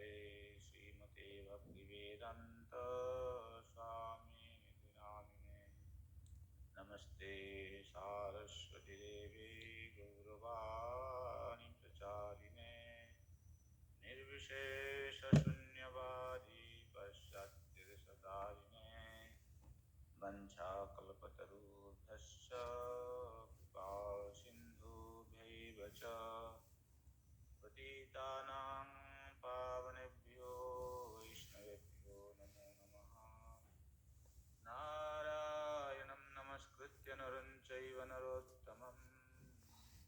श्रीमते भक्तिवेदांत स्वामी नामिने। नमस्ते सारस्वती देवी गौरवाणी प्रचारिणे निर्विशेष शून्यवादी पश्चात्यदेशतारिणे वंशाकल्पतरुभ्यश्च कृपा सिन्धुभ्यैव च पतितानां पावनेभ्यो वैष्णवेभ्यो नमो नमः। नारायणं नमस्कृत्य नरं चैव नरोत्तमं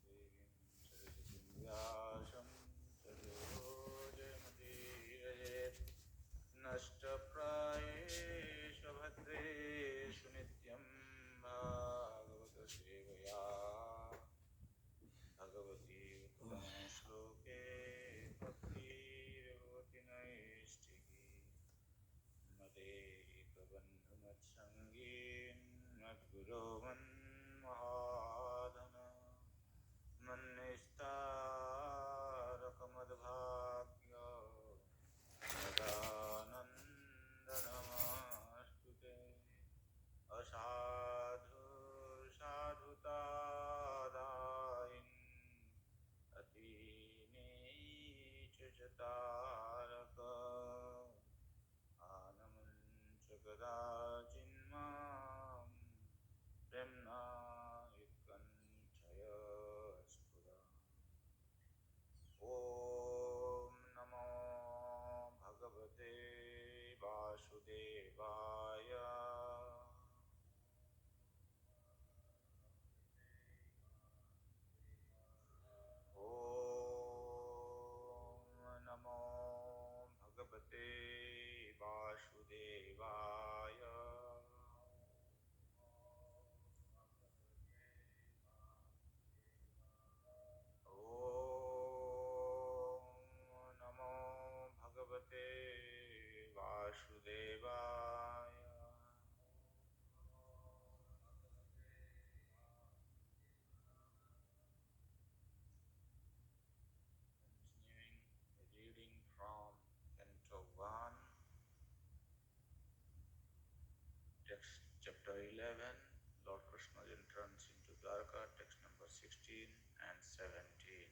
देवीं सरस्वतीं व्यासं ततो जयमुदीरयेत्। नष्टप्रायेषु भद्रेषु नित्यं भागवत सेवया भगवती उत्तमे श्लोके भक्तिर्भवति नैष्टिकी मदेकबन्धुमत्सङ्गीन् मद्गुरो मन्महाधन मन्निस्तारकमद्भाग्य मदानन्दनमस्तुते। असाधु साधुतादायिन् अतीनीच तारक आनमञ्च कदाचिन्मां प्रेम्णा युत्कण्ठय स्फुरा। ॐ नमो भगवते वासुदेवाय। ॐ नमो भगवते वासुदेवाय। ॐ नमो भगवते वासुदेवाय। Continuing a reading from Canto 1, text chapter 11, Lord Krishna's entrance into Dwarka, text number 16 and 17.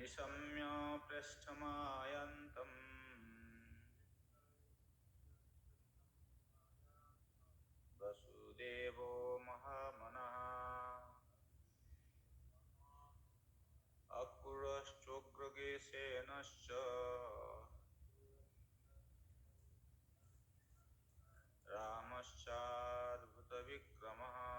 Nisamya prasthamayantam Vasudevo Mahamanaha Akurashchogragesenascha Ramaschadbhutavikramaha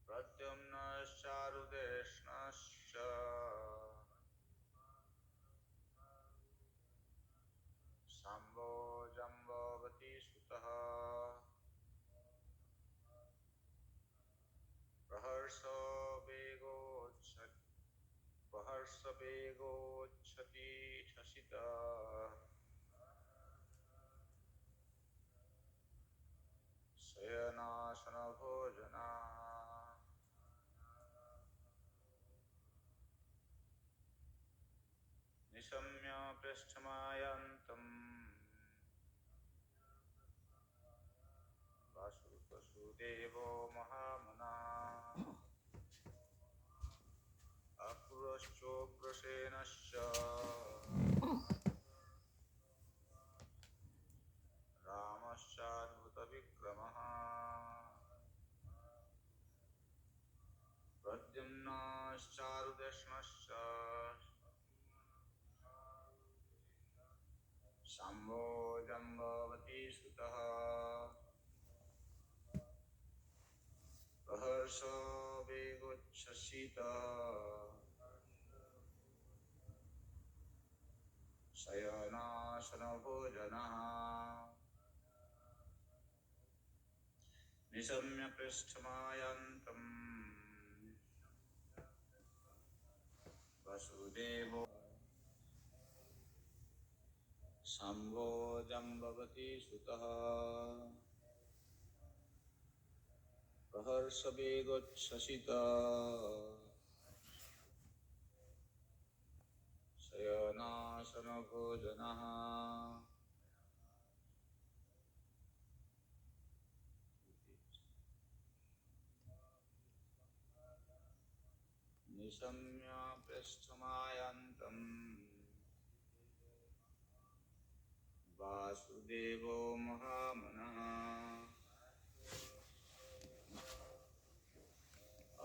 Pradyumnascharudeshnascha Sambho Jambavati Sutaha Praharso Begochati Chasita Sayanasana Bhojana Nisamya Prasthamayantam Vasudevo Mahamana Akurashchograsenascha Ramaschadbhutavikramaha Pradyumnascharudeshnascha Sambho Jambavati Sutaha Praharso Begochasita Sayanasana Bhojana Nisamya Prasthamayantam Vasudevo Sambho Jambavati Sutaha प्रहर्षवेगोच्छसिता शयनासनभोजनः निशम्य पृष्ठमायान्तम् वासुदेवो महामनः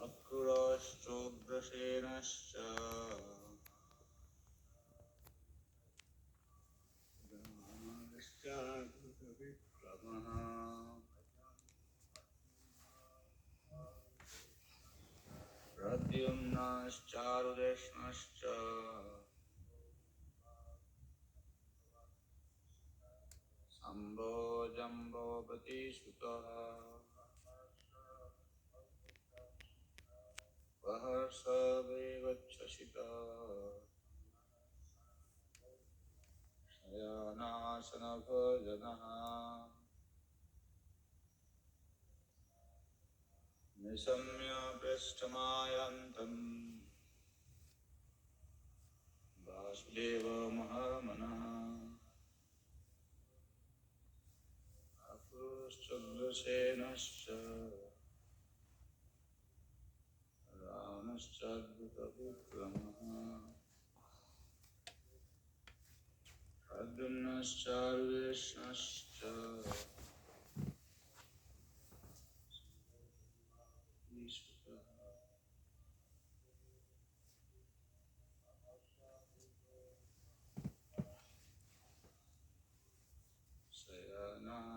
अक्रूरश्चोग्रसेनश्च विक्रमः प्रद्युम्नश्चारुदेष्णश्च शम्भो जम्बोपतिसुतः प्रहर्षवेगच्छसितः शयनासनभोजनः निशम्य पृष्ठमायान्तम् Vasudev महामनः अक्रूरश्चोग्रसेनश्च रामश्चाद्भुतविक्रमः प्रद्युम्नश्चारुदेष्णश्च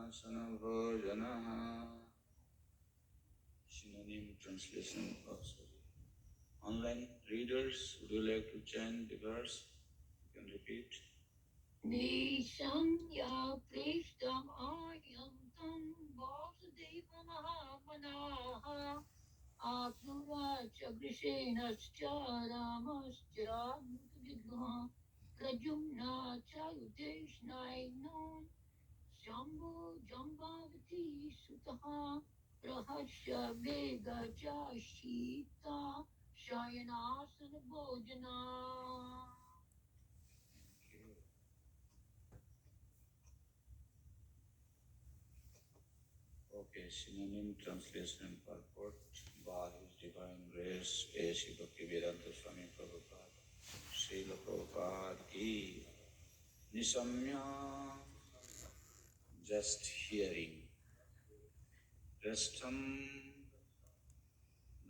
शयनासनभोजनः. Synonym translation also. Online readers, would you like to chant the verse? You can repeat. Nishanya prishtam ayantam vasudevamahapanaha Akruracha Grishenascha Ramascha Mutadidha Prajumna Chayudeshnainon Shambhu Jambavati Sutaha Rahasya Vega Jashita Shayanasana Bhojana. Okay, synonym translation and purport by His Divine Grace, A.C. Bhaktivedanta Swami Prabhupada. Srila Prabhupada ki Nisamya, just hearing. Prashtham,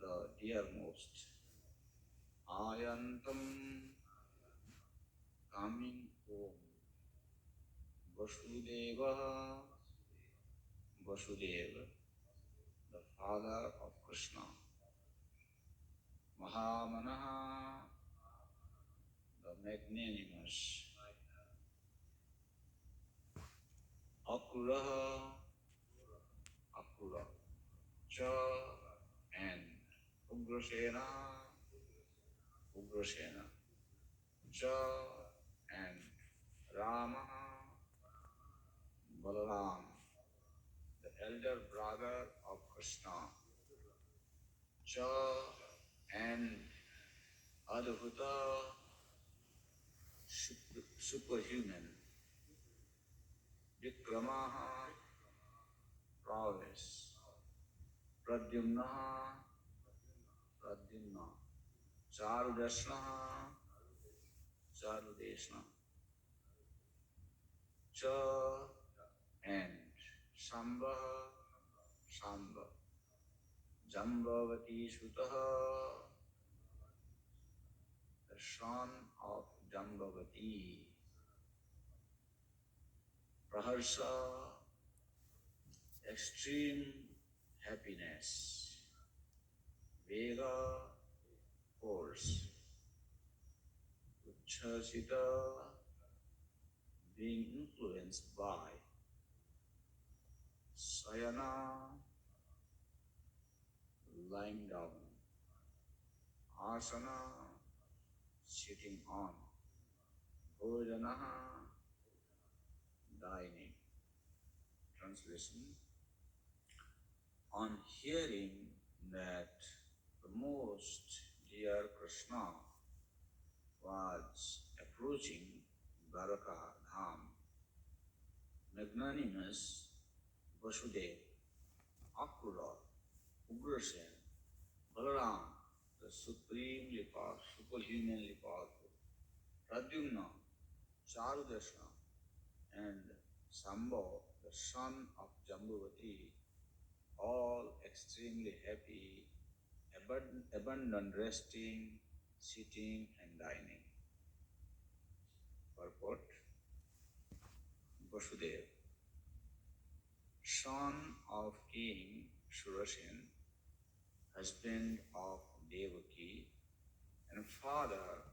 the dearmost. Ayantam, coming home. Vasudeva, Vasudeva, the father of Krishna. Mahamanaha, the magnanimous. Akuraha, Akura, Cha, and Ugrasena, Ugrasena, Cha, and Rama, Balaram, the elder brother of Krishna. Cha, and Adhuta, superhuman. Vikramaha, prowess. Pradyumnaha, Pradyumna. Charudashnaha, Charudeshna. Cha, and Shambha, Shamba. Jambavati Sutaha, the son of Jambavati. Praharsa, extreme happiness. Vega, force. Uchasita, being influenced by. Sayana, lying down. Asana, sitting on. Bhojanaha, dining. Translation. On hearing that the most dear Krishna was approaching Dwaraka Dham, magnanimous Vasudev, Akrura, Ugrasen, Balaram, the supremely powerful, superhumanly powerful, Pradyumna, Charudashna, and Sambhav, the son of Jambavati, all extremely happy, abundant resting, sitting, and dining. Purport: Vasudev, son of King Shurasen, husband of Devaki, and father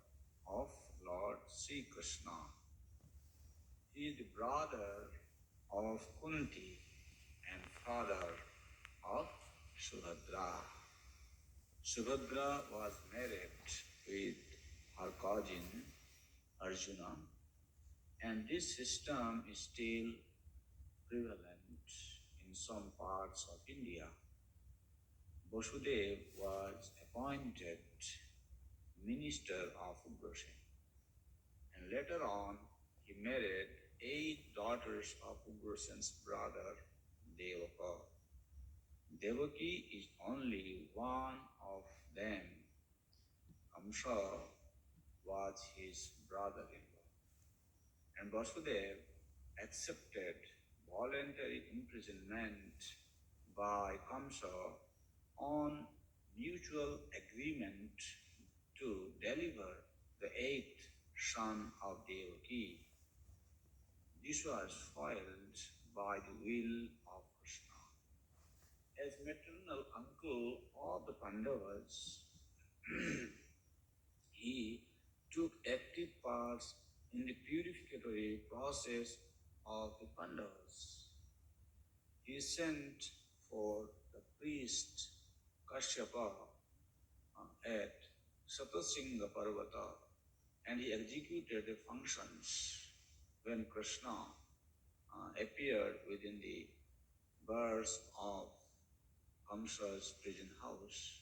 of Lord Sri Krishna. He is the brother of Kunti and father of Subhadra. Subhadra was married with her cousin Arjuna, and this system is still prevalent in some parts of India. Vasudev was appointed minister of Ugrasen, and later on he married 8 daughters of Ugrasen's brother Devaka. Devaki is only one of them. Kamsa was his brother-in-law, and Vasudev accepted voluntary imprisonment by Kamsa on mutual agreement to deliver the 8th son of Devaki. This was foiled by the will of Krishna. As maternal uncle of the Pandavas, he took active part in the purificatory process of the Pandavas. He sent for the priest Kashyapa at Satasingha Parvata, and he executed the functions when Krishna appeared within the bars of Kamsa's prison house.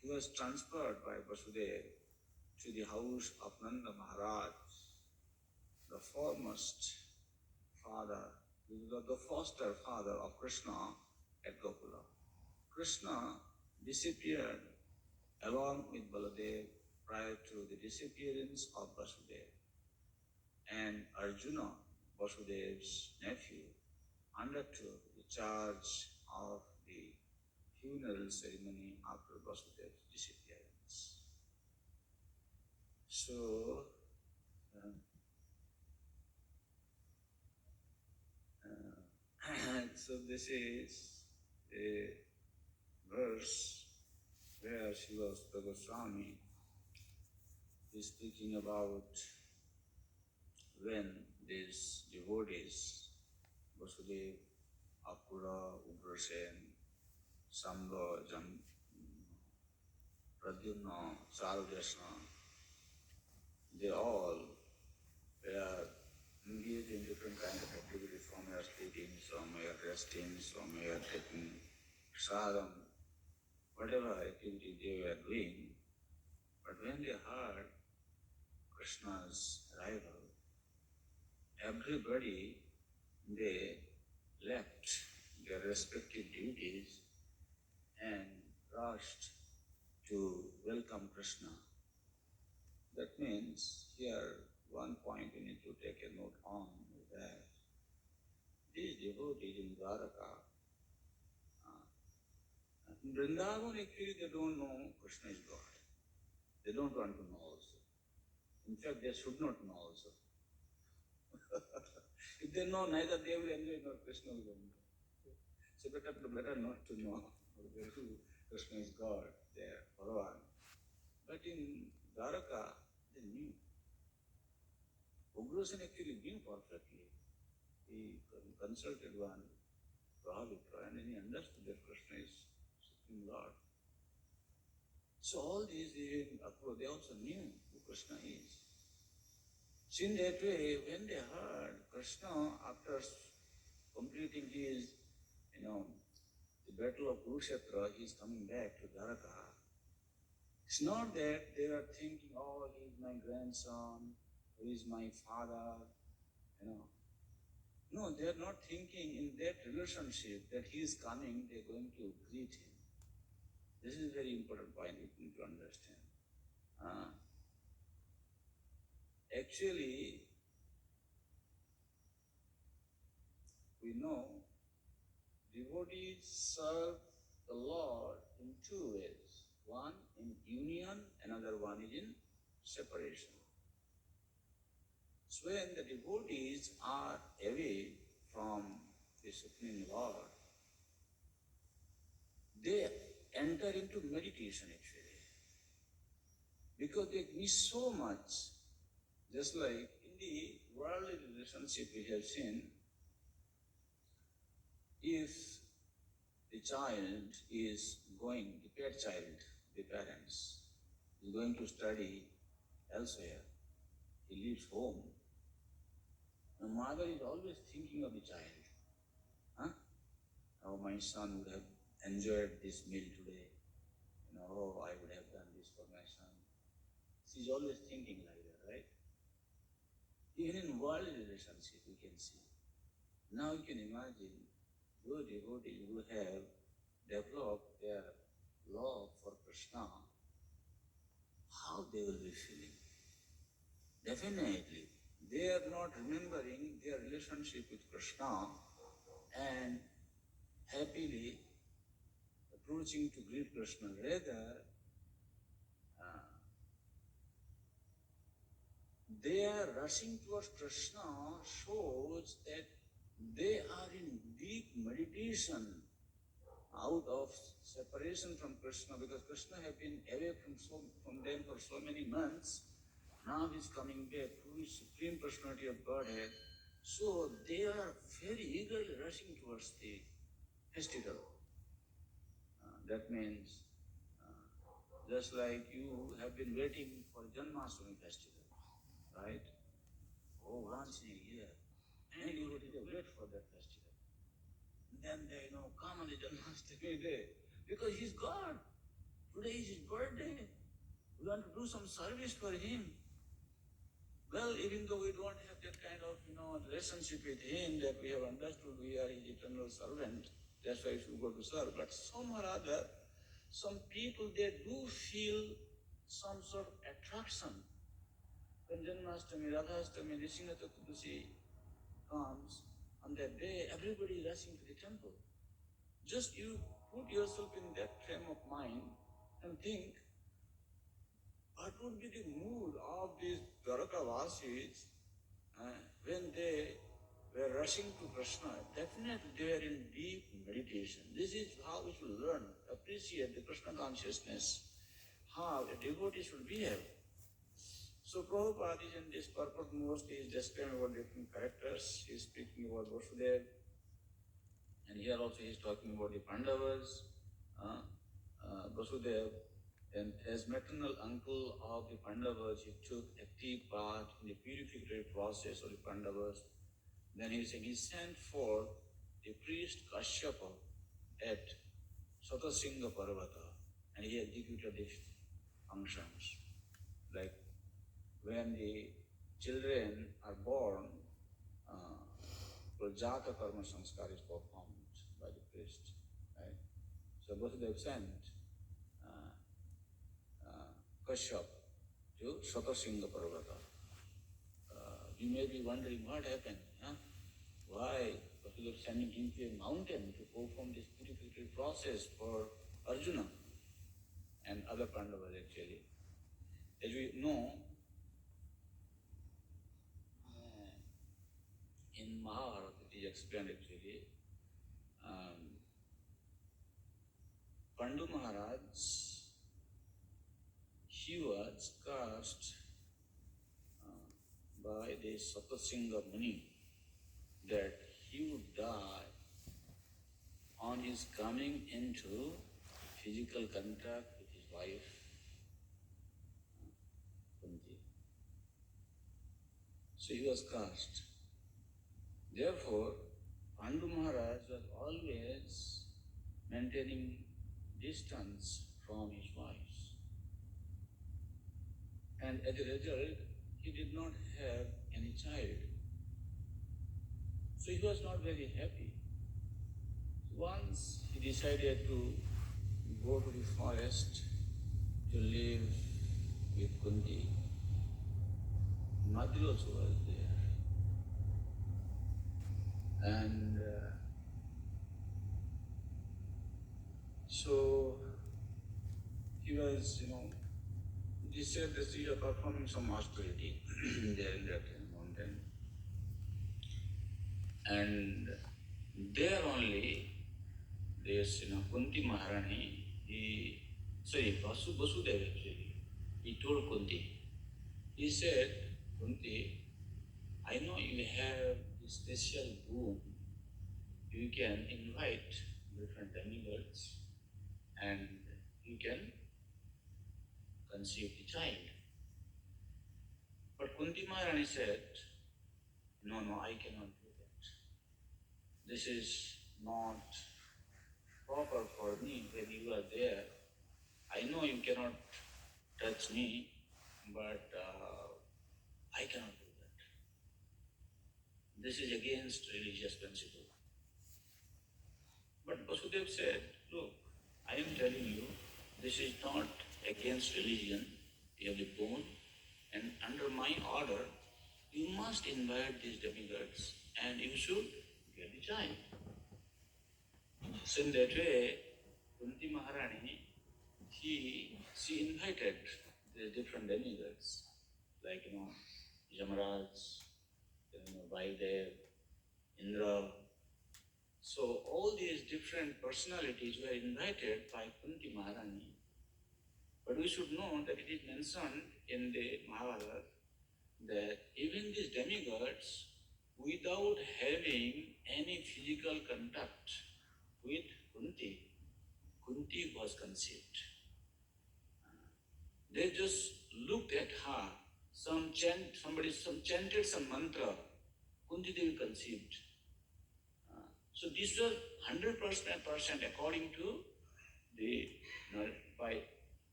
He was transferred by Vasudev to the house of Nanda Maharaj, the foremost father, the foster father of Krishna at Gokula. Krishna disappeared along with Baladev prior to the disappearance of Vasudev, and Arjuna, Vasudev's nephew, undertook the charge of the funeral ceremony after Vasudev's disappearance. So, so this is a verse where Srivastava Goswami is speaking about when these devotees, Vasudev, Akura, Ugrasen, Sambha, Pradyumna, Sarvajasna, they all were engaged in different kinds of activities. Some were sleeping, some were resting, some were taking sadhana, whatever activity they were doing. But when they heard Krishna's arrival, everybody, they left their respective duties and rushed to welcome Krishna. That means here one point we need to take a note on is that these devotees in Dwaraka, in Vrindavan actually they don't know Krishna is God. They don't want to know also. In fact, they should not know also. If they know, neither they will enjoy nor Krishna will enjoy. So better not to know who Krishna is God, there, Bhagavan. But in Dwaraka, they knew. Ugrasen actually knew perfectly. He consulted one Prahalipra and he understood that Krishna is Supreme Lord. So all these, even Akrura, they also knew who Krishna is. So in that way, when they heard Krishna, after completing his, the battle of Kurukshetra, he is coming back to Dwaraka. It's not that they are thinking, oh, he is my grandson, he is my father, you know. No, they are not thinking in that relationship that he is coming, they are going to greet him. This is a very important point we need to understand. Actually, we know devotees serve the Lord in two ways. One in union, another one is in separation. So when the devotees are away from the Supreme Lord, they enter into meditation actually. Because they miss so much. Just like in the worldly relationship we have seen, if the child is going, the pet child, the parents, is going to study elsewhere, he leaves home, the mother is always thinking of the child. Oh, my son would have enjoyed this meal today. Oh, I would have done this for my son. She's always thinking like that, right? Even in worldly relationship, we can see. Now you can imagine those devotees who have developed their love for Krishna, how they will be feeling. Definitely, they are not remembering their relationship with Krishna and happily approaching to greet Krishna. Rather, their rushing towards Krishna shows that they are in deep meditation out of separation from Krishna, because Krishna have been away from them for so many months. Now he is coming back, who is Supreme Personality of Godhead. So they are very eagerly rushing towards the festival. That means just like you have been waiting for Janmashtami festival, right? Oh, once in a year. And you would wait for that festival. And then they come on the Janmashtami day. Because he's God. Today is his birthday. We want to do some service for him. Well, even though we don't have that kind of, relationship with him, that we have understood we are his eternal servant, that's why we should go to serve. But some or other, some people, they do feel some sort of attraction. When Janmashtami, Radhastami, Nrsimha Chaturdashi comes, on that day, everybody is rushing to the temple. Just you put yourself in that frame of mind and think, what would be the mood of these Dwarkavasis when they were rushing to Krishna? Definitely they are in deep meditation. This is how we should learn, appreciate the Krishna consciousness, how a devotee should behave. So Prabhupada is in this purport mostly is describing about different characters. He is speaking about Vasudeva, and here also he is talking about the Pandavas, Vasudeva. And as maternal uncle of the Pandavas, he took active part in the purificatory process of the Pandavas. Then he sent forth the priest Kashyapa at Satasinga Parvata, and he executed the functions. Like when the children are born, Jata Karma Sanskar is performed by the priest. Right? So Vasudeva sent Kashyap to Satasinga Parvata. You may be wondering what happened. Why Vasudeva sending him to a mountain to perform this purificatory process for Arjuna and other Pandavas actually. As we know, in Mahabharata it is explained actually, Pandu Maharaj, he was cast by the Satasinga Muni that he would die on his coming into physical contact with his wife, Kunti. So he was cast. Therefore, Pandu Maharaj was always maintaining distance from his wives. And as a result, he did not have any child. So he was not very happy. Once he decided to go to the forest to live with Kunti. Madri also was there. And so he was, he said that he was performing some austerity there in that mountain. And there only, this, Kunti Maharani, Vasudeva actually, he told Kunti, he said, Kunti, I know you have this special boon. You can invite different demigods and you can conceive the child. But Kunti Maharani said, no, I cannot do that. This is not proper for me when you are there. I know you cannot touch me, but I cannot do that. This is against religious principle. But Vasudeva said, look, I am telling you, this is not against religion. You have the bone, and under my order, you must invite these demigods and you should get the child. So in that way, Kunti Maharani, she invited the different demigods, like, Yamaraj, Vaidev, Indra. So all these different personalities were invited by Kunti Maharani. But we should know that it is mentioned in the Mahabharata that even these demigods, without having any physical contact with Kunti was conceived. They just looked at her, somebody chanted some mantra, Kunti Devi conceived. So this was 100% according to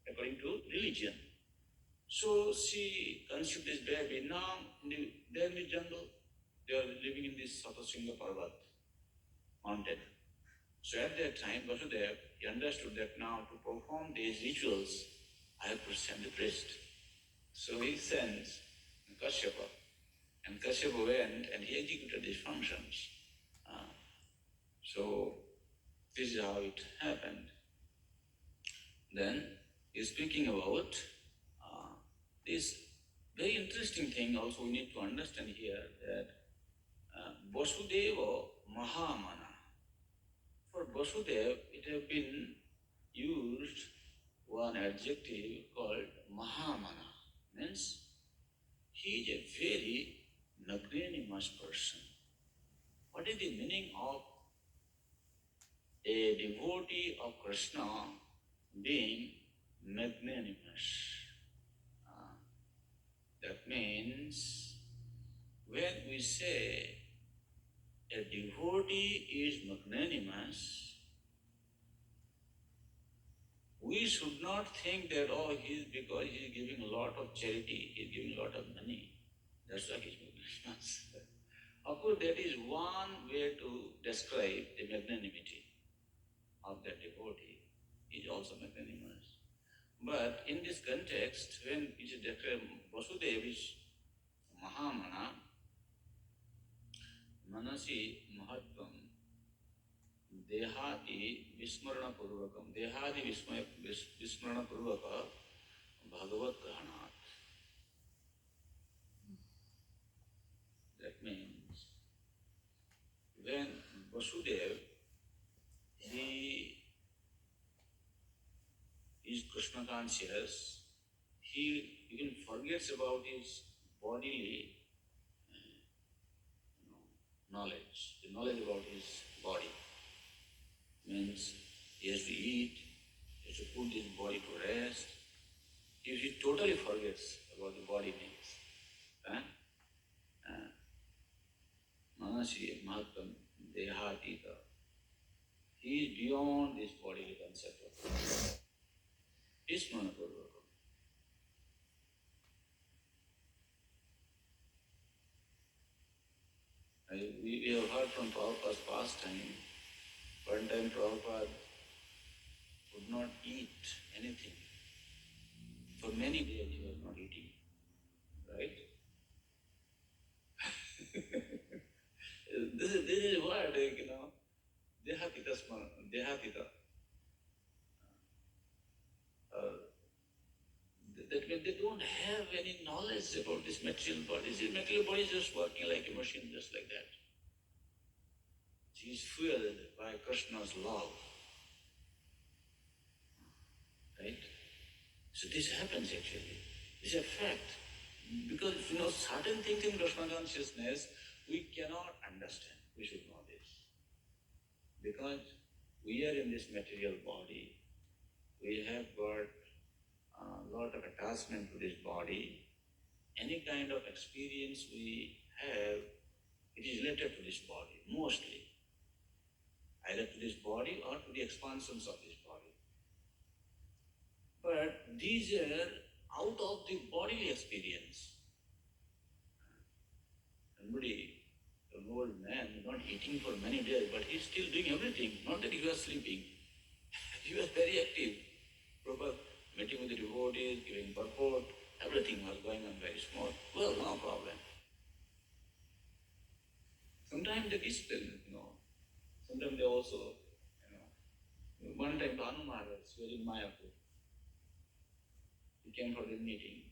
according to religion. So she conceived this baby. Now they're in the jungle. They are living in this Satasringa Parvat mountain. So at that time, Vasudeva, he understood that now to perform these rituals, I have to send the priest. So he sends Kashyapa. And Kashyapa went and he executed these functions. So this is how it happened. Then he's speaking about this very interesting thing also we need to understand here that Vasudeva Mahamana. For Vasudeva, it has been used one adjective called Mahamana. Means he is a very magnanimous person. What is the meaning of a devotee of Krishna being magnanimous? That means when we say a devotee is magnanimous, we should not think that, because he is giving a lot of charity, he is giving a lot of money, that's why he is magnanimous. Of course, that is one way to describe the magnanimity of that devotee. He is also magnanimous. But in this context, when it is declared Vasudeva is Mahamana, Manasi Mahatvam, Dehadi Vismarana Purvakam, Dehadi Vismarana Purvaka, Bhagavat Grahanat. That means when Vasudeva, he is Krishna conscious, he even forgets about his bodily knowledge, the knowledge about his body. Means he has to eat, he has to put his body to rest. He totally forgets about the body needs. Manasi Mahatma Dehatita. He is beyond this bodily concept of life. Ismanapurvakam. We have heard from Prabhupada's past time. One time Prabhupada would not eat anything. For many days he was not eating. Right? This is what, Dehatita Smara, Dehatita. That means they don't have any knowledge about this material body. This material body is just working like a machine, just like that. She is fueled by Krishna's love. Right? So this happens actually. It's a fact. Because certain things in Krishna consciousness we cannot understand. We should know this. Because we are in this material body, we have got a lot of attachment to this body. Any kind of experience we have, it is related to this body, mostly. Either to this body or to the expansions of this body. But these are out of the bodily experience. Somebody, an old man, not eating for many days, but he's still doing everything. Not that he was sleeping. He was very active. Proper meeting with the devotees, giving purport, everything was going on very smooth. Well, no problem. Sometimes they discipline, Sometimes they also, one time Bhanu Maharaj was in Mayapur. He came for the meeting.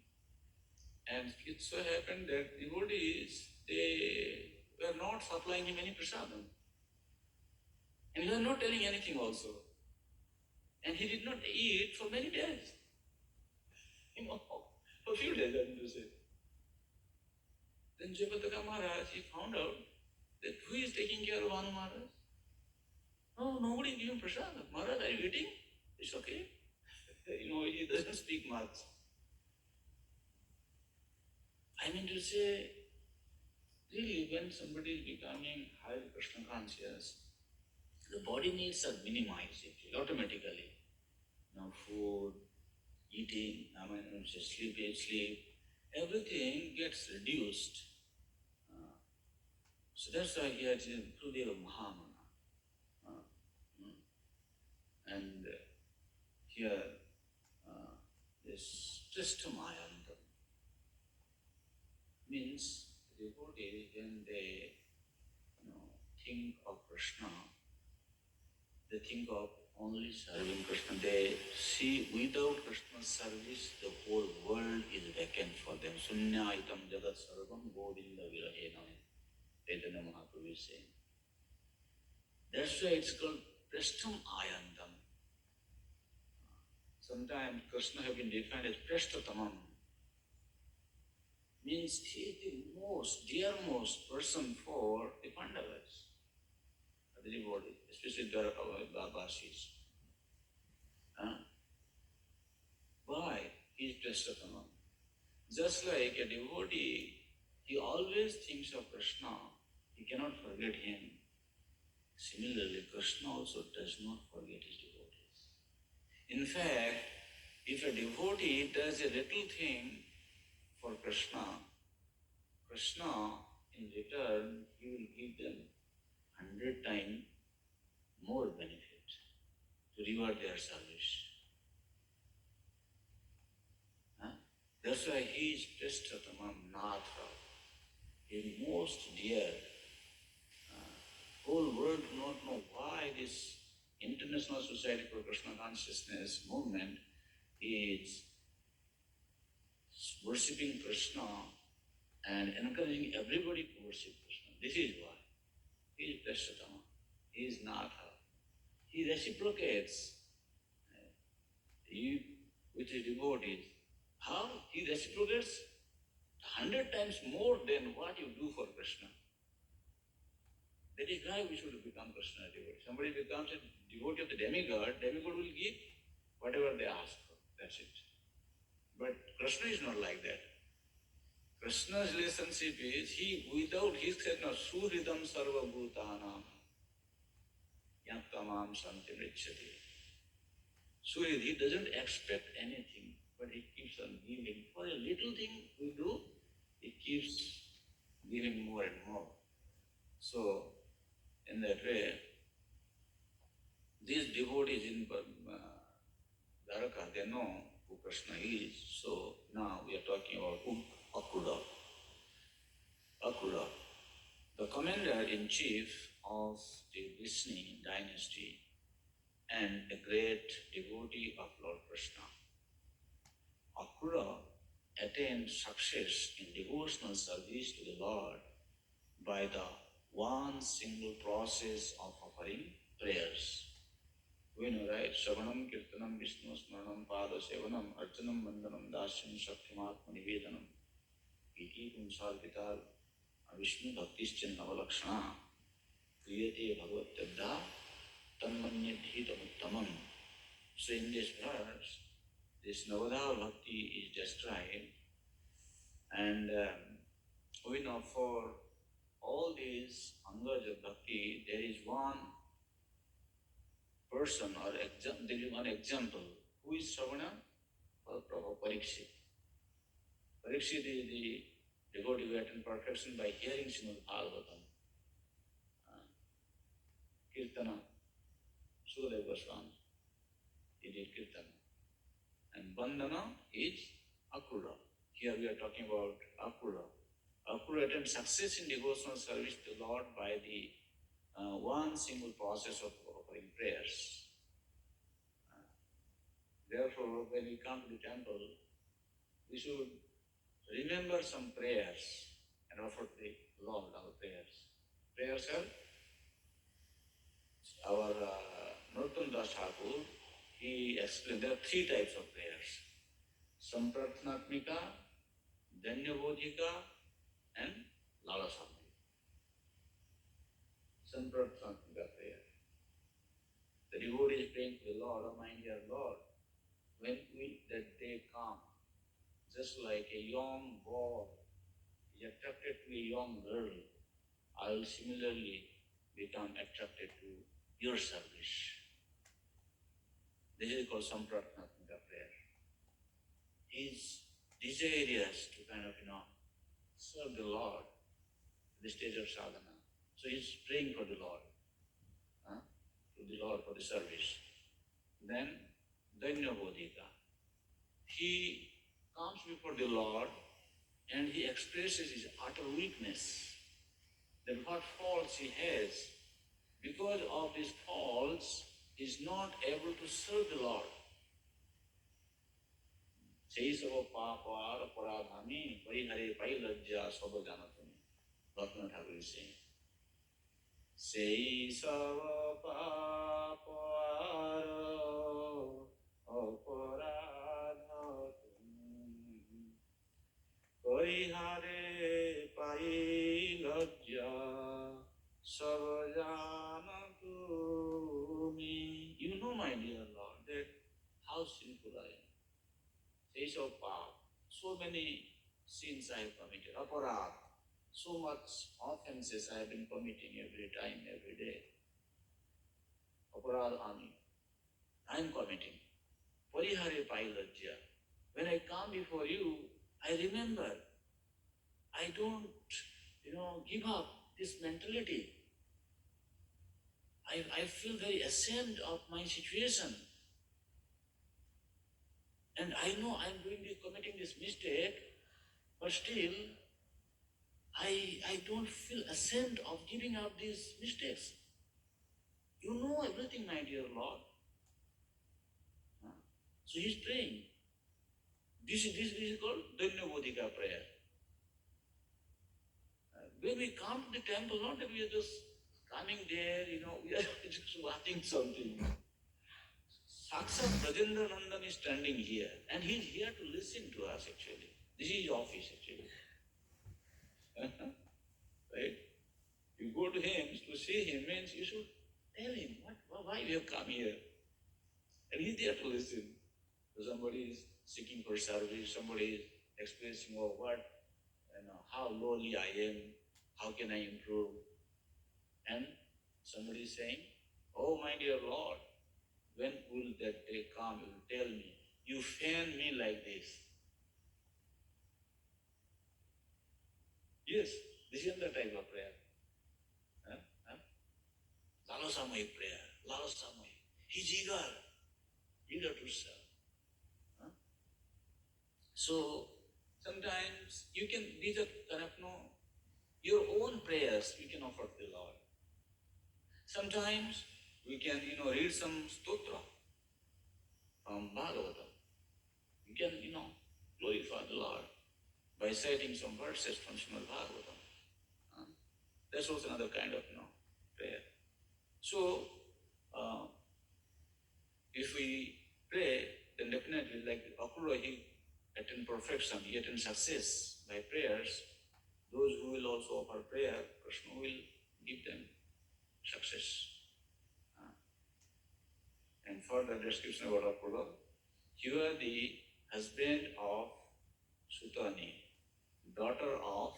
And it so happened that devotees, they were not supplying him any prasadam. And he was not telling anything also. And he did not eat for many days. For a few days, I mean to say. Then Jayapataka Maharaj, he found out that who is taking care of Bhanu Maharaj? No, nobody gave him prasadam. Maharaj, are you eating? It's okay. He doesn't speak much. I mean to say, really, when somebody is becoming highly Krishna conscious, the body needs are minimized automatically. Food, eating, sleep, everything gets reduced. So that's why he had Prudeva Mahamana. And here, this Trishtamayanta means the devotees, when they think of Krishna, they think of only serving Krishna. They see without Krishna's service, the whole world is vacant for them. Sunyaitam jagat sarvam govinda virahena. Chaitanya Mahaprabhu is saying. That's why it's called Prashtam Ayantam. Sometimes Krishna have been defined as Prashtatamam. Means he is the most, dearmost person for the Pandavas, the devotees, especially Dwarakabasis. Why? He is Prashtatamam. Just like a devotee, he always thinks of Krishna, he cannot forget him. Similarly, Krishna also does not forget his devotees. In fact, if a devotee does a little thing for Krishna, Krishna in return, he will give them 100 times more benefit to reward their service. That's why he is Prashtatamam Natha. He is most dear. Whole world do not know why this International Society for Krishna Consciousness movement is worshipping Krishna and encouraging everybody to worship Krishna. This is why. He is Prashtatama. He is Natha. He reciprocates with his devotees. How? He reciprocates 100 times more than what you do for Krishna. That is why we should become Krishna devotee. Somebody becomes a devotee of the demigod will give whatever they ask for. That's it. But Krishna is not like that. Krishna's relationship is, he, without, he said, no, Suhridam Sarva Bhutanam. Yantamam Santi Richati. So he doesn't expect anything, but he keeps on giving. For a little thing we do, he keeps giving more and more. So, in that way, these devotees in Dwaraka, they know who Krishna is. So now we are talking about Akruda. Akruda, the commander-in-chief of the Vishnu dynasty and a great devotee of Lord Krishna. Akruda attained success in devotional service to the Lord by the one single process of offering prayers. We know, right? Shravanam, Kirtanam, Vishnu, Smaranam, Pada, Sevanam, Archanam, Vandanam, Dasyam, Shaktimatma, Nivedanam, Iti, Kumsal, Vital, Vishnu, Bhaktischan, Navalakshana, Kriyate, Bhagavat, Tadda, Tanmanyadhita, Uttamam. So in this verse, this Navadha Bhakti is described, and we know for all these angas of Bhakti, there is one person or there is one example. Who is Shravana? Prabhupada Parikshit. Parikshit is the devotee who attained perfection by hearing Srimad Bhagavatam. Kirtana, Sudeva Goswami, he did Kirtana. And Bandhana is Akruda. Here we are talking about Akruda. Akruda attained success in devotional service to the Lord by the one single process of offering prayers. Therefore, when we come to the temple, we should remember some prayers and offer to the Lord our prayers. Prayers are our Narottam Das Thakur, he explained there are three types of prayers. Samprarthnatmika, Danyabodhika, and Lalasabdhi. Samprarthnatmika prayer. The devotee is praying to the Lord, oh my dear Lord, when will that day come? Just like a young boy is attracted to a young girl, I will similarly become attracted to your service. This is called Samprarthnatmika prayer. He is desirous to kind of, serve the Lord at the stage of sadhana. So he is praying for the Lord, to the Lord for the service. Then, Danyabodhika. He comes before the Lord and he expresses his utter weakness, that what faults he has. Because of his faults, he is not able to serve the Lord. Sei sava papa paradhami parihare pailajya svabhajanatami. Bhaktivinoda Thakur is saying. Sei sava papa Parihare pailajya savajanatumi. You know, my dear Lord, that how sinful I am. Says of so many sins I have committed. Aparad, so much offenses I have been committing every time, every day. Aparad ami, I am committing. Parihare pailajya. When I come before you, I remember, I don't, give up this mentality. I feel very ashamed of my situation. And I know I'm committing this mistake, but still, I don't feel ashamed of giving up these mistakes. You know everything, my dear Lord. So he's praying. This is called Danyabodhika prayer. When we come to the temple, not that we are just coming there, we are just watching something. Sakshat Brajendra Nandan is standing here, and he is here to listen to us actually. This is his office actually. Right? You go to him, to see him means you should tell him why we have come here. And he's there to listen. So somebody is seeking for service, somebody is expressing, how lowly I am, how can I improve? And somebody is saying, Oh my dear Lord, when will that day come? You will tell me, you fan me like this. Yes, this is the type of prayer. Huh? Huh? Lalasamay prayer, Lalasamay. He's eager to serve. Huh? So sometimes you can, these are kind of your own prayers you can offer to the Lord. Sometimes we can, read some stotra from Bhagavatam. You can, glorify the Lord by citing some verses from Srimad Bhagavatam. Huh? That's also another kind of, prayer. So, if we pray, then definitely, like Akrura, he attained perfection, he attained success by prayers. Those who will also offer prayer, Krishna will give them success. And further description about Akrura, you are the husband of Sutani, daughter of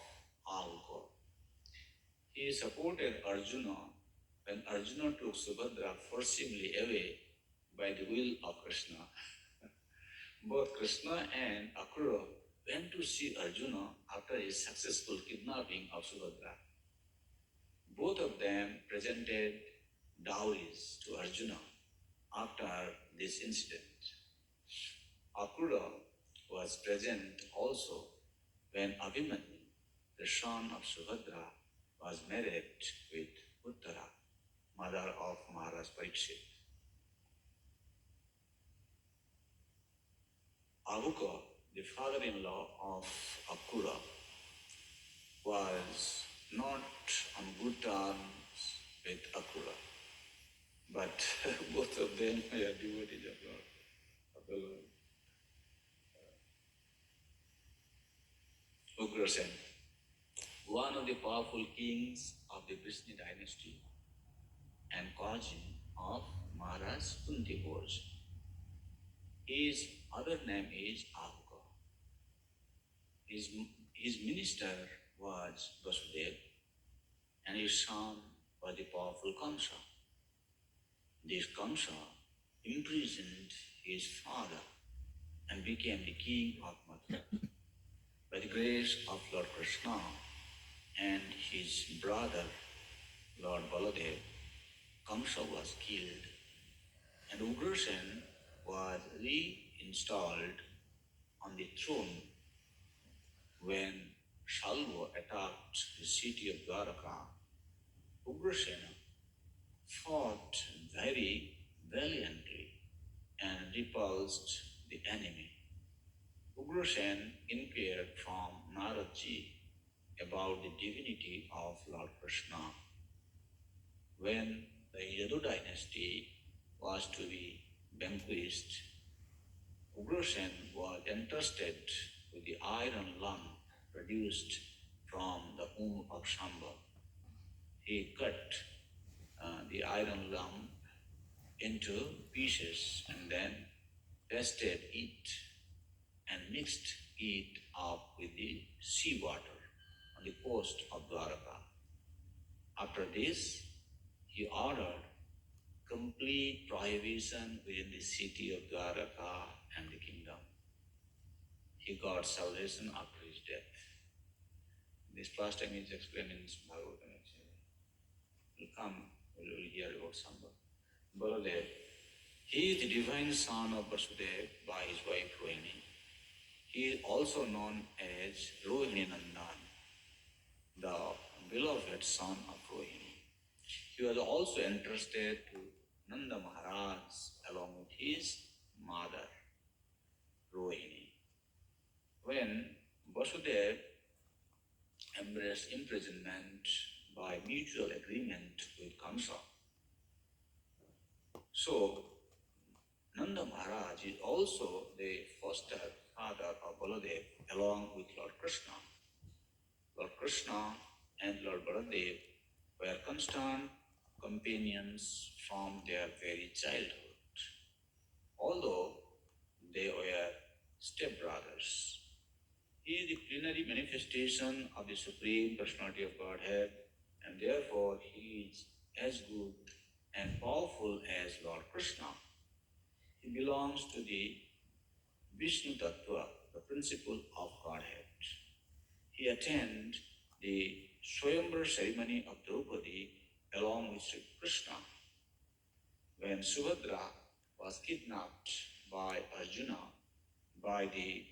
Avuka. He supported Arjuna when Arjuna took Subhadra forcibly away by the will of Krishna. Both Krishna and Akrura went to see Arjuna after his successful kidnapping of Subhadra. Both of them presented dowries to Arjuna after this incident. Akrura was present also when Abhimanyu, the son of Subhadra, was married with Uttara, mother of Maharaj Parikshit. Avuka, the father-in-law of Akrura, was not on good terms with Akrura, but both of them were devotees of the Lord. Ugrasen, one of the powerful kings of the Vishnu dynasty and cousin of Maharaj Kunti Bhoj. His other name is Avuka. His minister was Vasudev, and his son was the powerful Kamsa. This Kamsa imprisoned his father and became the king of Mathura. By the grace of Lord Krishna and his brother, Lord Baladev, Kamsa was killed, and Ugrasen was reinstalled on the throne when Shalva attacked the city of Dwaraka. Ugrasena fought very valiantly and repulsed the enemy. Ugrasen inquired from Naradji about the divinity of Lord Krishna. When the Yadu dynasty was to be vanquished, Ugrasen was entrusted with the iron lung produced from the womb of Shamba. He cut the iron lung into pieces and then tested it and mixed it up with the seawater on the coast of Dwaraka. After this, he ordered complete prohibition within the city of Dwaraka and the kingdom. He got salvation after his death. This pastime is explained in Bhagavatam. We'll come, we'll hear about Samba. Baladev, he is the divine son of Vasudev by his wife Rohini. He is also known as Rohini Nandan, the beloved son of Rohini. He was also entrusted to Nanda Maharaj along with his mother, Rohini. When Vasudev embraced imprisonment by mutual agreement with Kamsa, so Nanda Maharaj is also the foster father of Baladev along with Lord Krishna. Lord Krishna and Lord Baladev were constant companions from their very childhood, although they were stepbrothers. He is the plenary manifestation of the Supreme Personality of Godhead, and therefore he is as good and powerful as Lord Krishna. He belongs to the Vishnu Tattva, the principle of Godhead. He attended the Swayamvar ceremony of Draupadi along with Sri Krishna. When Subhadra was kidnapped by Arjuna by the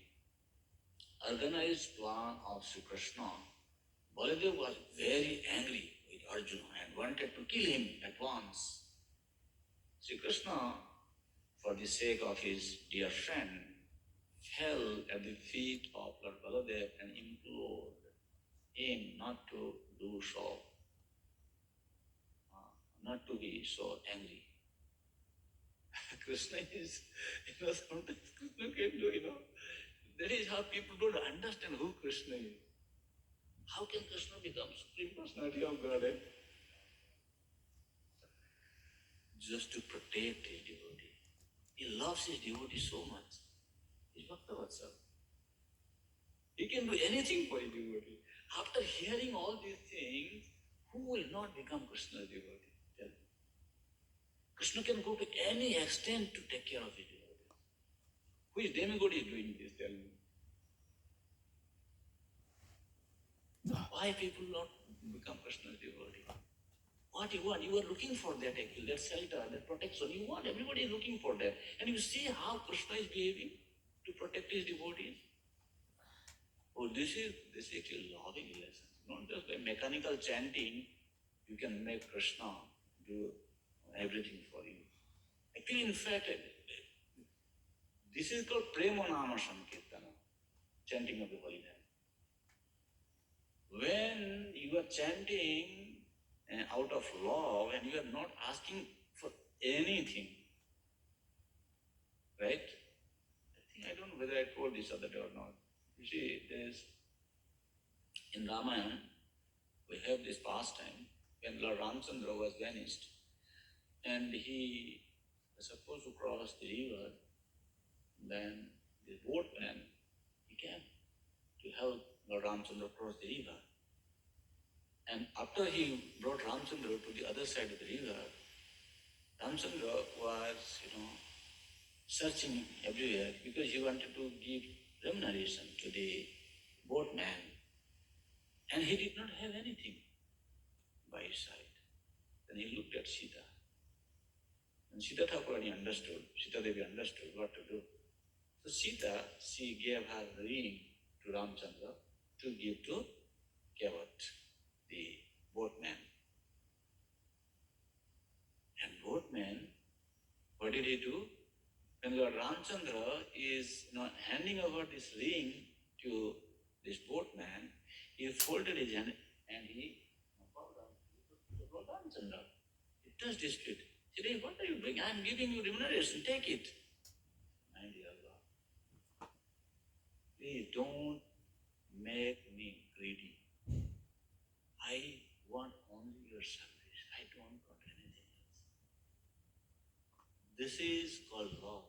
organized plan of Sri Krishna, Baladev was very angry with Arjuna and wanted to kill him at once. Sri Krishna, for the sake of his dear friend, fell at the feet of Lord Baladev and implored him not to do so, not to be so angry. Krishna is, sometimes Krishna can do, that is how people don't understand who Krishna is. How can Krishna become Supreme Personality of Godhead? Just to protect his devotee. He loves his devotee so much. He's Bhaktavatsal. He can do anything for his devotee. After hearing all these things, who will not become Krishna's devotee? Tell me. Krishna can go to any extent to take care of his devotee. Which demigod is doing this? Tell me. Why people not become Krishna's devotee? What you want? You are looking for that actually, that shelter, that protection. You want, everybody is looking for that. And you see how Krishna is behaving to protect his devotees. Oh, this is actually loving lessons. Not just by mechanical chanting, you can make Krishna do everything for you. Actually, in fact, this is called Prema Nama Sankirtana, chanting of the holy name. When you are chanting out of love and you are not asking for anything, right? I don't know whether I told this other day or not. You see, in Ramayana, we have this pastime when Lord Ramchandra was vanished and he was supposed to cross the river. Then the boatman, he came to help Lord Ramchandra cross the river. And after he brought Ramchandra to the other side of the river, Ramchandra was, searching everywhere because he wanted to give remuneration to the boatman. And he did not have anything by his side. Then he looked at Sita. And Sita Thakurani understood, Sita Devi understood what to do. So Sita, she gave her ring to Ramchandra to give to Kevat, the boatman. And boatman, what did he do? When Lord Ramchandra is handing over this ring to this boatman, he folded his hand and he bowed down to Lord Ramchandra. He touched his feet. He said, what are you doing? I am giving you remuneration, take it. My dear Lord, please don't make me greedy. I want only your service. I don't want anything else. This is called love.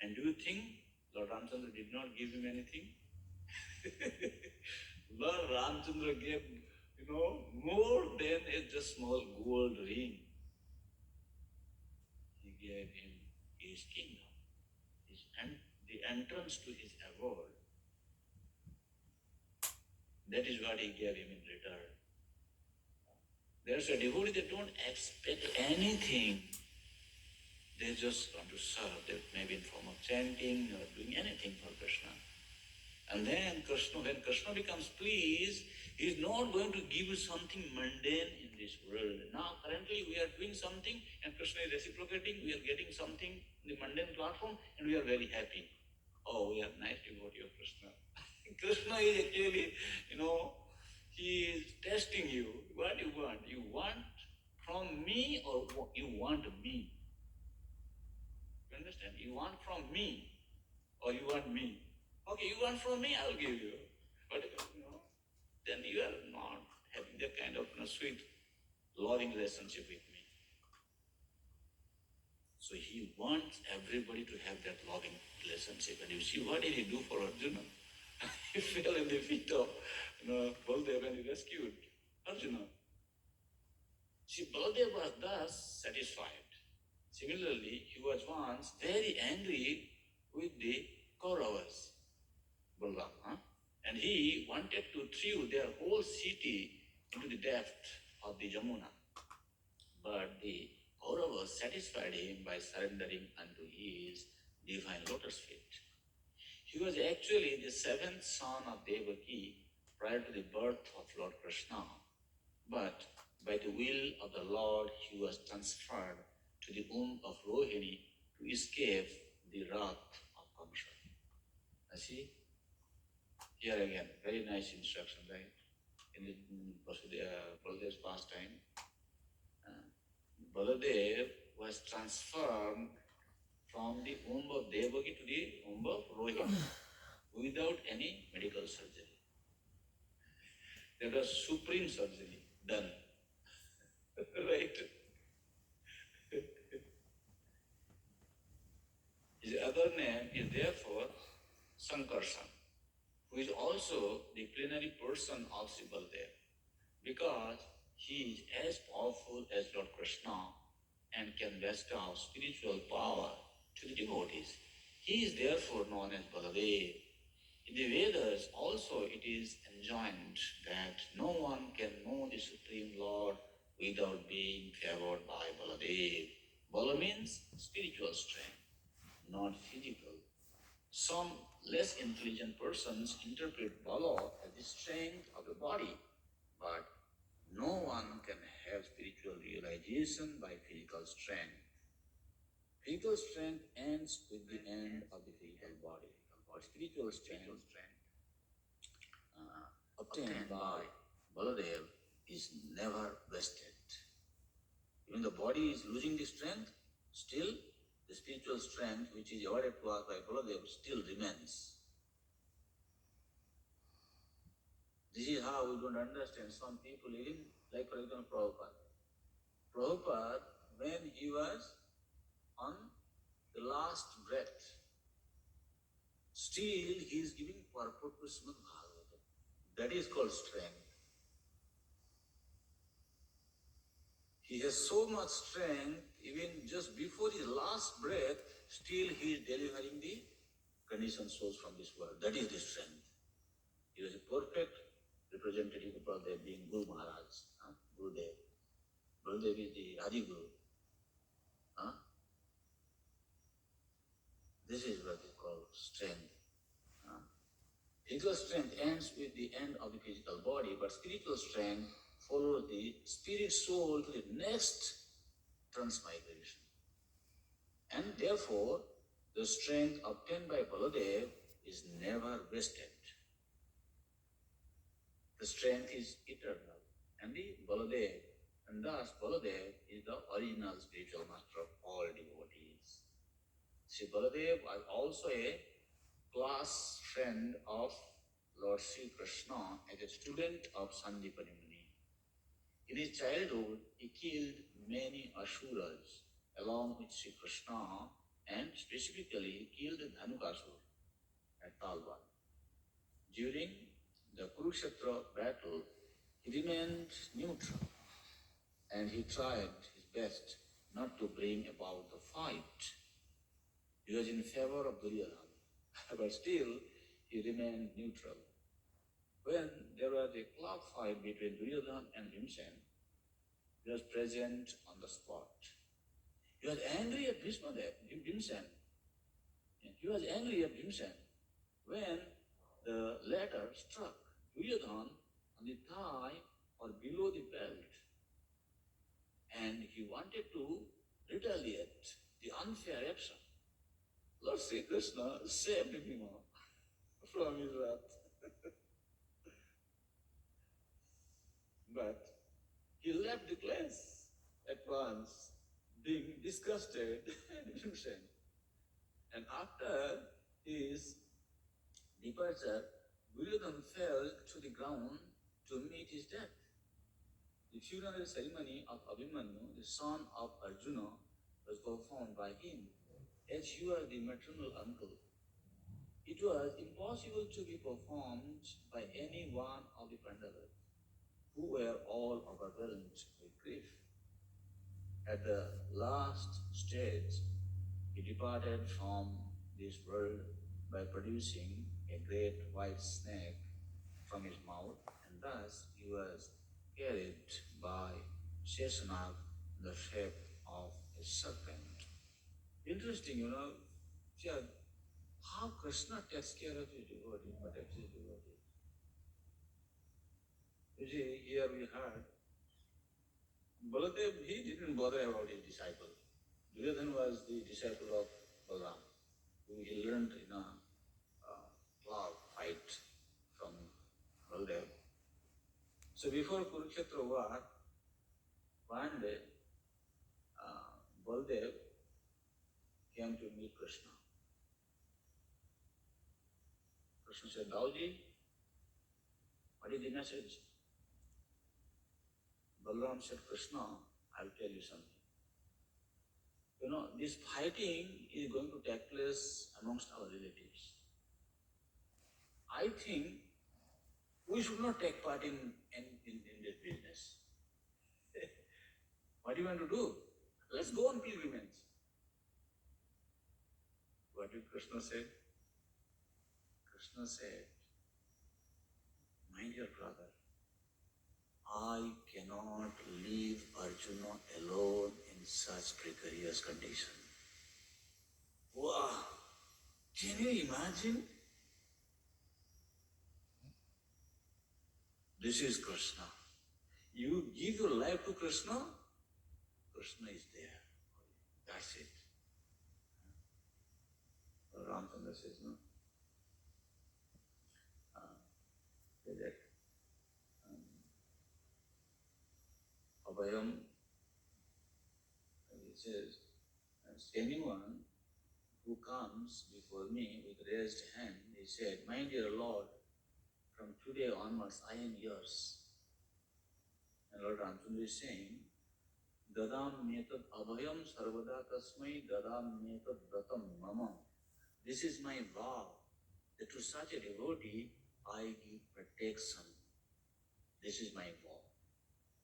And do you think Lord Ramchandra did not give him anything? Lord Ramchandra gave, more than a just small gold ring. He gave him his kingdom, the entrance to his abode. That is what he gave him in return. There's a devotee that don't expect anything. They just want to serve, that maybe in form of chanting or doing anything for Krishna. And then when Krishna becomes pleased, he is not going to give you something mundane in this world. Now, currently we are doing something and Krishna is reciprocating, we are getting something in the mundane platform and we are very happy. Oh, we are nice devotee of Krishna. Krishna is actually, he is testing you. What do you want? You want from me or you want me? You understand? You want from me or you want me? Okay, you want from me, I'll give you. But, then you are not having that kind of sweet, loving relationship with me. So he wants everybody to have that loving relationship. And you see, what did he do for Arjuna? He fell in the feet of Baldev and he rescued Arjuna. See, Baladev was thus satisfied. Similarly, he was once very angry with the Kauravas, Balram, and he wanted to throw their whole city into the depth of the Jamuna. But the Kauravas satisfied him by surrendering unto his divine lotus feet. He was actually the seventh son of Devaki prior to the birth of Lord Krishna, but by the will of the Lord, he was transferred to the womb of Rohini to escape the wrath of Kamsa. See, here again, very nice instruction, right? In the Baladev's pastime, Baladev was transformed from the womb of Devaki to the womb of Rohini without any medical surgery. That was supreme surgery done. Right? His other name is therefore Sankarsan, who is also the plenary person of Sri Baladev, because he is as powerful as Lord Krishna and can bestow spiritual power to the devotees. He is therefore known as Baladev. In the Vedas also it is enjoined that no one can know the Supreme Lord without being favored by Baladev. Bala means spiritual strength, not physical. Some less intelligent persons interpret Bala as the strength of the body, but no one can have spiritual realization by physical strength. Physical strength ends with the end of the physical body. Spiritual strength obtained by Baladev is never wasted. Even the body is losing the strength, still the spiritual strength which is awarded to us by Baladev still remains. This is how we don't understand some people, even like for example Prabhupada. Prabhupada, when he was on the last breath, still he is giving purport to Srimad Bhagavatam. That is called strength. He has so much strength, even just before his last breath, still he is delivering the conditioned souls from this world. That is the strength. He was a perfect representative of Baladev, being Guru Maharaj, Gurudev. Gurudev is the Adi Guru. This is what is called strength. Physical strength ends with the end of the physical body, but spiritual strength follows the spirit soul to the next transmigration. And therefore, the strength obtained by Baladev is never wasted. The strength is eternal. And the Baladev, and thus Baladev is the original spiritual master of all devotees. Sri Baladev was also a class friend of Lord Sri Krishna as a student of Sandipani Muni. In his childhood, he killed many Asuras along with Sri Krishna, and specifically killed Dhanukasur at Talwan. During the Kurukshetra battle, he remained neutral and he tried his best not to bring about the fight. He was in favor of Duryodhana, but still he remained neutral. When there was a club fight between Duryodhana and Bhimsen, he was present on the spot. He was angry at Bhimsen. He was angry at Bhimsen when the latter struck Duryodhana on the thigh or below the belt, and he wanted to retaliate the unfair action. Lord Sri Krishna saved him from his wrath. But he left the class at once, being disgusted and Bhimsen. And after his departure, Duryodhana fell to the ground to meet his death. The funeral ceremony of Abhimanyu, the son of Arjuna, was performed by him, as he was the maternal uncle. It was impossible to be performed by any one of the Pandavas, who were all overwhelmed with grief. at the last stage, he departed from this world by producing a great white snake from his mouth, and thus he was carried by Sheshanag in the shape of a serpent. Interesting, yeah, how Krishna takes care of his devotee, protects his devotee. You see, here we heard, Baladev, he didn't bother about his disciple. Duryodhana was the disciple of Balaram, who he learned in a claw fight from Baladev. So before Kurukshetra war, one day, Baladev came to meet Krishna. Krishna said, Dauji, what is the message? Balaram said, Krishna, I'll tell you something. This fighting is going to take place amongst our relatives. I think we should not take part in this business. What do you want to do? Let's go on pilgrimage. What did Krishna say? Krishna said, my dear brother, I cannot leave Arjuna alone in such precarious condition. Wow! Can you imagine? This is Krishna. You give your life to Krishna, Krishna is there. That's it. Ramchandra says, no? That Abhayam, he says, anyone who comes before me with raised hand, he said, my dear Lord, from today onwards I am yours. And Lord Ramchandra is saying, Dadam metad abhayam sarvada tasmai dadam metad vratam mama. This is my vow, that to such a devotee I give protection. This is my vow.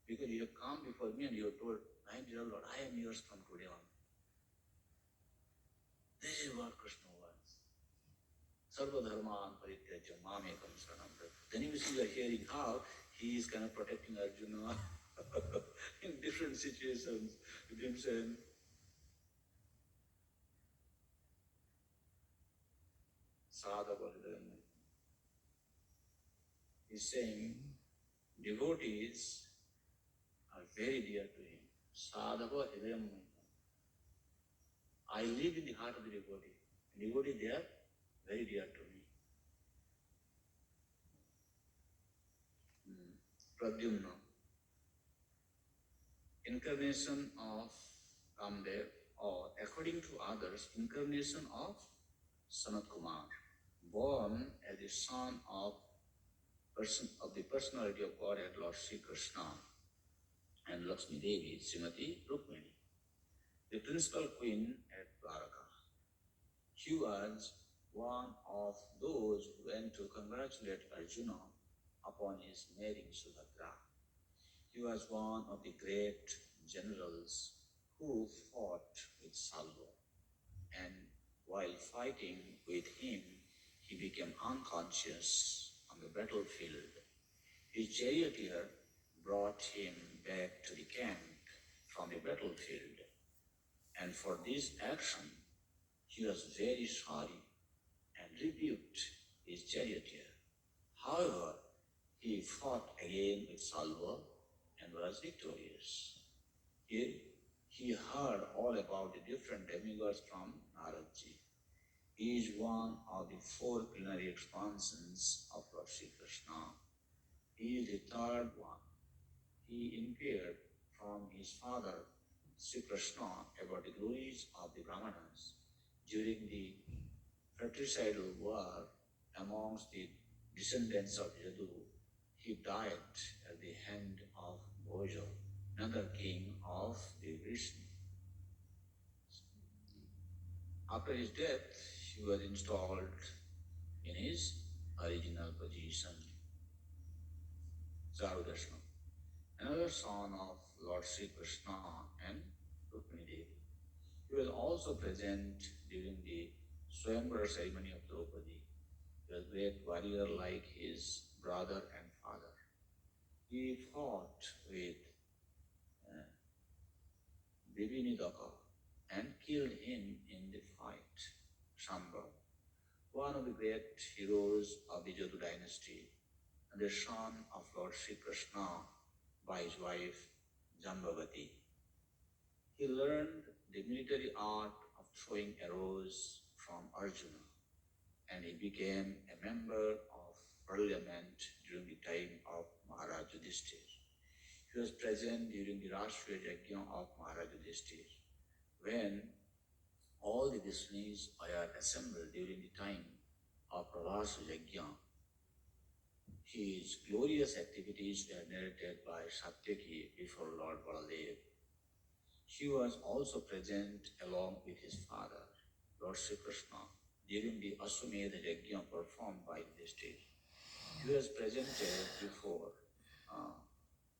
Because you have come before me and you have told, my dear Lord, I am yours from today on. This is what Krishna wants. Sarva dharman parityajya mamekam saranam. Then you see, you are hearing how he is kind of protecting Arjuna in different situations with him saying, Sadhava hridayam. He's saying, devotees are very dear to him. Sadhava hridayam. I live in the heart of the devotee. Devotee, they are very dear to me. Pradyumna, incarnation of Kamdev, or according to others, incarnation of Sanat Kumar, born as the son of the personality of Godhead, Lord Sri Krishna, and Lakshmi Devi, Srimati Rukmini, the principal queen at Dwaraka. He was one of those who went to congratulate Arjuna upon his marrying Subhadra. He was one of the great generals who fought with Salva, and while fighting with him, he became unconscious on the battlefield. His charioteer brought him back to the camp from the battlefield, and for this action, he was very sorry and rebuked his charioteer. However, he fought again with Salva and was victorious. He heard all about the different demigods from Naradji. He is one of the four plenary expansions of Lord Sri Krishna. He is the third one. He inquired from his father, Sri Krishna, about the glories of the Brahmanas during the fratricidal war amongst the descendants of Yadu. He died at the hand of Bhoja, another king of the Vishnu. After his death, he was installed in his original position. Zarudashna, another son of Lord Sri Krishna and Rukmini Devi. He was also present during the Swayamvara ceremony of Draupadi. He was a great warrior like his brother and father. He fought with Bivinidaka and killed him in the fight. Shamba, one of the great heroes of the Jadu dynasty, and the son of Lord Sri Krishna by his wife Jambavati. He learned the military art of throwing arrows from Arjuna, and he became a member of parliament during the time of Maharaj Yudhishthir. He was present during the Rashtriya Yajna of Maharaj Yudhishthir, when all the Vishnis are assembled during the time of Pravasa Yajna. His glorious activities were narrated by Satyaki before Lord Baladev. He was also present along with his father, Lord Sri Krishna, during the Aswamedha Yajna performed by Yudhishthir. He was presented before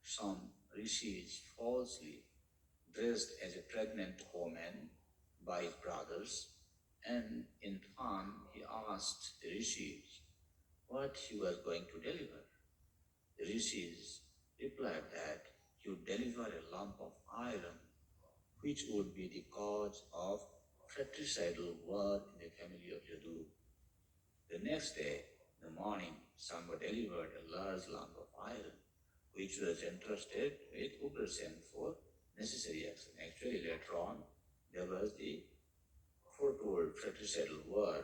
some rishis falsely dressed as a pregnant woman by his brothers, and in fun he asked the rishis what he was going to deliver. The rishis replied that he would deliver a lump of iron which would be the cause of fratricidal war in the family of Yadu. The next day, in the morning, someone delivered a large lump of iron which was entrusted with Ugrasen for necessary action. Actually, later on, there was the foretold fratricidal war,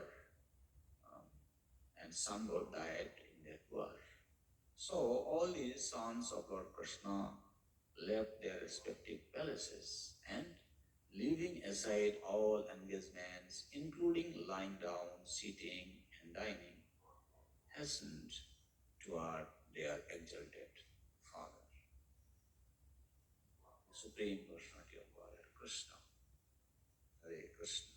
and Sambhav died in that war. So, all these sons of Lord Krishna left their respective palaces and, leaving aside all engagements, including lying down, sitting, and dining, hastened toward their exalted father, the Supreme Personality of Godhead, Krishna. Hare Krishna.